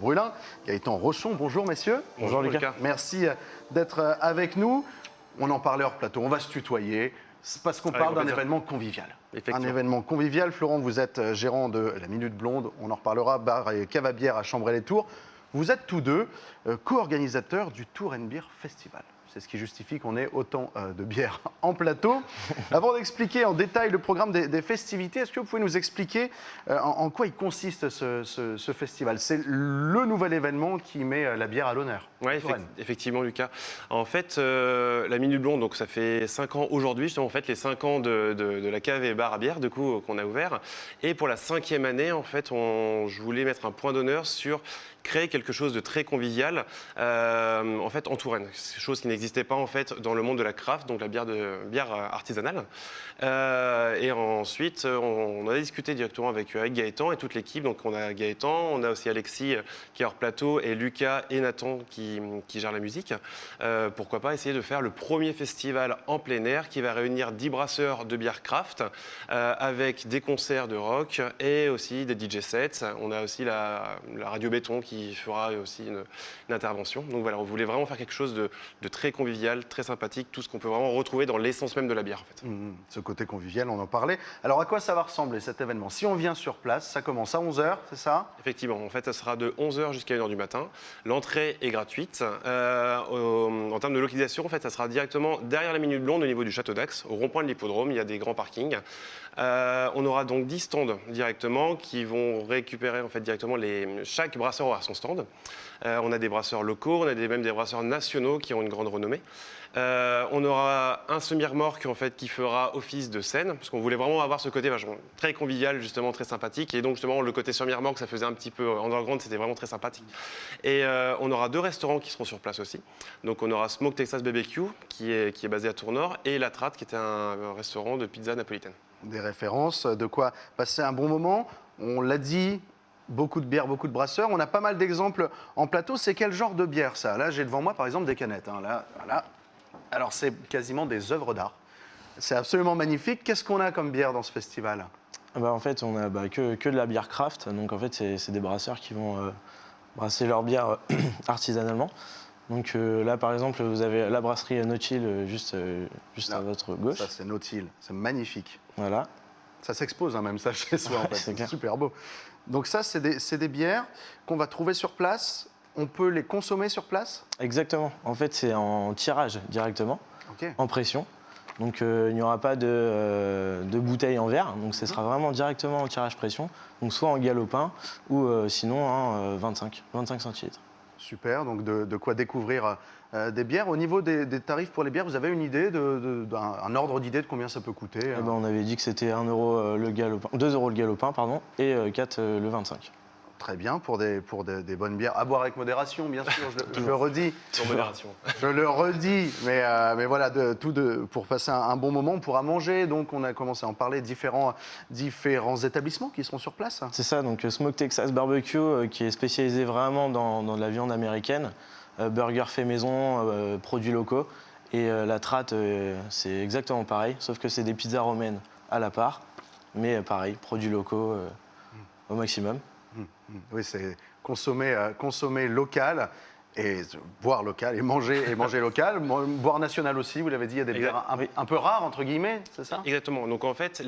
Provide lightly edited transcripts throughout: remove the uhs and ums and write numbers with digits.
Brulin, Gaëtan Rochon. Bonjour messieurs. Bonjour Lucas. Merci d'être avec nous. On en parlait hors plateau, on va se tutoyer. C'est parce qu'on parle d'un événement convivial. Un événement convivial. Florent, vous êtes gérant de la Minute Blonde. On en reparlera, bar et cave à bière à Chambray-les-Tours. Vous êtes tous deux co-organisateurs du Tour & Beer Festival. C'est ce qui justifie qu'on ait autant de bières en plateau. Avant d'expliquer en détail le programme des festivités, est-ce que vous pouvez nous expliquer en quoi il consiste ce festival? C'est le nouvel événement qui met la bière à l'honneur. Oui, effectivement, Lucas. En fait, la Minute Blonde, donc ça fait 5 ans aujourd'hui, justement, en fait, les 5 ans de la cave et bar à bière, du coup, qu'on a ouvert. Et pour la 5e année, en fait, je voulais mettre un point d'honneur sur créer quelque chose de très convivial, en fait, en Touraine. C'est chose qui n'existait pas, en fait, dans le monde de la craft, donc la bière artisanale. Et ensuite, on a discuté directement avec Gaëtan et toute l'équipe. Donc, on a Gaëtan, on a aussi Alexis qui est hors plateau, et Lucas et Nathan qui gèrent la musique. Pourquoi pas essayer de faire le premier festival en plein air qui va réunir 10 brasseurs de bière craft avec des concerts de rock et aussi des DJ sets. On a aussi la radio Béton qui fera aussi une intervention. Donc voilà, on voulait vraiment faire quelque chose de très convivial, très sympathique, tout ce qu'on peut vraiment retrouver dans l'essence même de la bière en fait. Ce côté convivial, on en parlait. Alors à quoi ça va ressembler cet événement? Si on vient sur place, ça commence à 11h, c'est ça? Effectivement, en fait ça sera de 11h jusqu'à 1h du matin. L'entrée est gratuite. En termes de localisation, en fait, ça sera directement derrière la Minute Blonde au niveau du Château d'Ax, au rond-point de l'hippodrome, il y a des grands parkings. On aura donc 10 stands directement qui vont récupérer en fait, directement chaque brasseur aura son stand. On a des brasseurs locaux, on a même des brasseurs nationaux qui ont une grande renommée. On aura un semi-remorque en fait, qui fera office de scène, parce qu'on voulait vraiment avoir ce côté vachement très convivial, justement très sympathique. Et donc justement le côté semi-remorque, ça faisait un petit peu underground, c'était vraiment très sympathique. Et on aura 2 restaurants qui seront sur place aussi. Donc on aura Smoke Texas BBQ qui est basé à Tournord et La Tratte qui était un restaurant de pizza napolitaine. Des références, de quoi passer un bon moment. On l'a dit, beaucoup de bières, beaucoup de brasseurs. On a pas mal d'exemples en plateau. C'est quel genre de bière ça? Là, j'ai devant moi par exemple des canettes. Là, voilà. Alors c'est quasiment des œuvres d'art. C'est absolument magnifique. Qu'est-ce qu'on a comme bière dans ce festival? En fait, on a que de la bière craft. Donc en fait, c'est des brasseurs qui vont brasser leur bière artisanalement. Donc là, par exemple, vous avez la brasserie No-Chill juste à votre gauche. Ça, c'est No-Chill. C'est magnifique. Voilà. Ça s'expose même ça chez soi en fait. C'est super beau. Donc ça, c'est des bières qu'on va trouver sur place. On peut les consommer sur place? Exactement. En fait, c'est en tirage directement, en pression. Donc il n'y aura pas de bouteille en verre. Donc ce sera vraiment directement en tirage pression. Donc soit en galopin ou sinon 25 centilitres. Super, donc de quoi découvrir des bières. Au niveau des tarifs pour les bières, vous avez une idée, un ordre d'idée de combien ça peut coûter? On avait dit que c'était 1 euro le galopin, 2 euros le galopin, pardon, et 4 le 25. Très bien, pour des bonnes bières. À boire avec modération, bien sûr, je le redis. Sur modération. Je le redis, mais voilà, pour passer un bon moment, on pourra manger. Donc, on a commencé à en parler, différents établissements qui seront sur place. C'est ça, donc Smoke Texas Barbecue, qui est spécialisé vraiment dans de la viande américaine. Burger fait maison, produits locaux. Et La Tratte, c'est exactement pareil, sauf que c'est des pizzas romaines à la part. Mais pareil, produits locaux au maximum. Oui, c'est consommer local et boire local et manger local. Boire national aussi, vous l'avez dit, il y a des bières un peu rares, entre guillemets, c'est ça? Exactement. Donc en fait,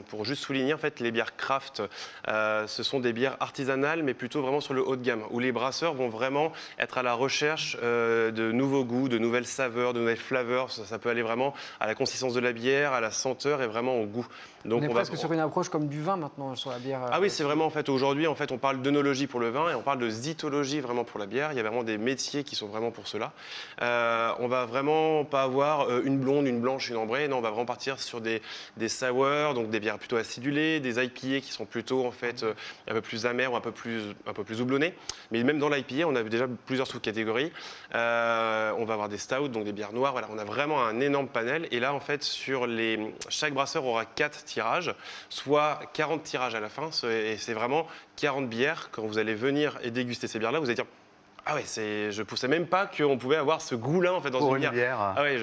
pour juste souligner, en fait, les bières craft, ce sont des bières artisanales, mais plutôt vraiment sur le haut de gamme, où les brasseurs vont vraiment être à la recherche de nouveaux goûts, de nouvelles saveurs, de nouvelles flavors. Ça peut aller vraiment à la consistance de la bière, à la senteur et vraiment au goût. Donc on est presque sur une approche comme du vin maintenant sur la bière. Ah oui, c'est vraiment en fait aujourd'hui en fait on parle d'œnologie pour le vin et on parle de zytologie vraiment pour la bière. Il y a vraiment des métiers qui sont vraiment pour cela. On va vraiment pas avoir une blonde, une blanche, une ambrée. Non, on va vraiment partir sur des sour, donc des bières plutôt acidulées, des IPA qui sont plutôt en fait un peu plus amères ou un peu plus houblonnées. Mais même dans l'IPA, on a déjà plusieurs sous-catégories. On va avoir des stouts, donc des bières noires. Voilà, on a vraiment un énorme panel. Et là en fait chaque brasseur aura 4 tirages, soit 40 tirages à la fin. Et c'est vraiment 40 bières. Quand vous allez venir et déguster ces bières-là, vous allez dire Ah ouais, je pensais même pas qu'on pouvait avoir ce goût-là en fait dans Pour une une bière. bière. Ah ouais,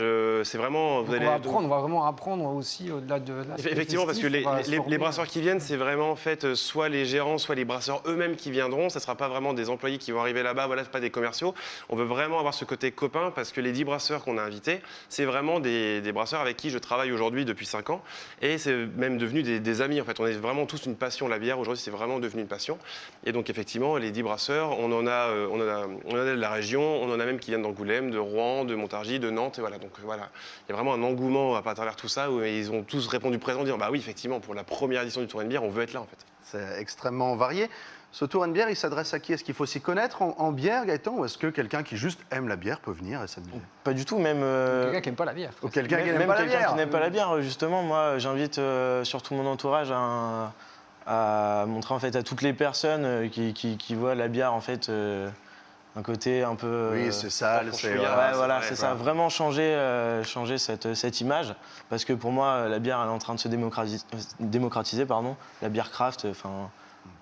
c'est vraiment. Donc on va vraiment apprendre aussi au-delà de l'aspect Effectivement, parce que festif, on va se les former. brasseurs qui viennent, c'est vraiment en fait soit les gérants, soit les brasseurs eux-mêmes qui viendront. Ça ne sera pas vraiment des employés qui vont arriver là-bas, voilà, c'est pas des commerciaux. On veut vraiment avoir ce côté copain parce que les 10 brasseurs qu'on a invités, c'est vraiment des brasseurs avec qui je travaille aujourd'hui depuis 5 ans. Et c'est même devenu des amis en fait. On est vraiment tous une passion. La bière aujourd'hui, c'est vraiment devenu une passion. Et donc effectivement, les 10 brasseurs, on en a de la région, on en a même qui viennent d'Angoulême, de Rouen, de Montargis, de Nantes. Et voilà, donc voilà, il y a vraiment un engouement à travers tout ça où ils ont tous répondu présent en disant bah oui, effectivement, pour la première édition du Tour Bière, on veut être là en fait. C'est extrêmement varié. Ce Tour Bière, il s'adresse à qui? Est-ce qu'il faut s'y connaître en bière, Gaëtan, ou est-ce que quelqu'un qui juste aime la bière peut venir et s'amuser? Pas du tout, même. Quelqu'un qui n'aime pas la bière. Ou quelqu'un qui n'aime Même pas la quelqu'un bière. qui n'aime pas la bière, justement, moi j'invite surtout mon entourage à montrer en fait à toutes les personnes qui voient la bière en fait un côté un peu. Oui, c'est sale, c'est. Ouais, voilà, c'est ça. voilà. Vraiment changer cette image, parce que pour moi la bière elle est en train de se démocratiser, pardon. La bière craft, enfin,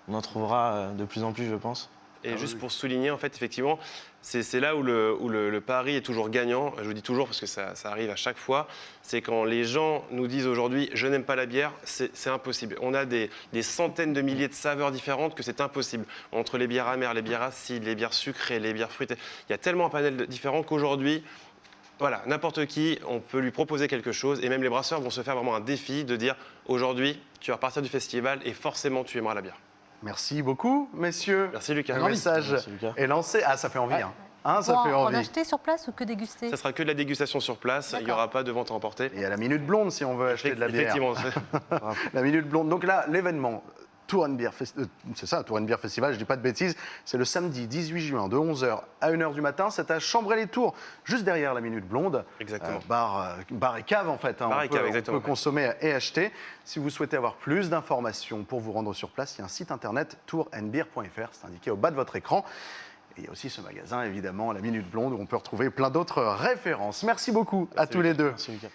on en trouvera de plus en plus, je pense. Et juste pour souligner, en fait, effectivement, c'est là où le pari est toujours gagnant. Je vous dis toujours parce que ça arrive à chaque fois. C'est quand les gens nous disent aujourd'hui « je n'aime pas la bière », c'est impossible. On a des centaines de milliers de saveurs différentes que c'est impossible. Entre les bières amères, les bières acides, les bières sucrées, les bières fruitées, il y a tellement un panel différent qu'aujourd'hui, voilà, n'importe qui, on peut lui proposer quelque chose. Et même les brasseurs vont se faire vraiment un défi de dire « aujourd'hui, tu vas repartir du festival et forcément tu aimeras la bière ». Merci beaucoup, messieurs. Merci Lucas. Le message Merci, Lucas. est lancé. Ah, ça fait envie. Hein, ça Pour fait en envie. acheter sur place ou que déguster? Ça sera que de la dégustation sur place, il n'y aura pas de vente à emporter. Et à la Minute Blonde, si on veut acheter de la bière. Effectivement. La Minute Blonde. Donc là, l'événement Tour Bière c'est ça, Tour Bière Festival, je dis pas de bêtises, c'est le samedi 18 juin de 11h à 1h du matin, c'est à Chambray-les-Tours, juste derrière la Minute Blonde. Exactement. Bar et cave en fait, hein. Bar et cave, on exactement. peut consommer et acheter. Si vous souhaitez avoir plus d'informations pour vous rendre sur place, il y a un site internet tourandbeer.fr, c'est indiqué au bas de votre écran. Et il y a aussi ce magasin, évidemment, la Minute Blonde, où on peut retrouver plein d'autres références. Merci beaucoup à tous les deux. Merci, Lucas.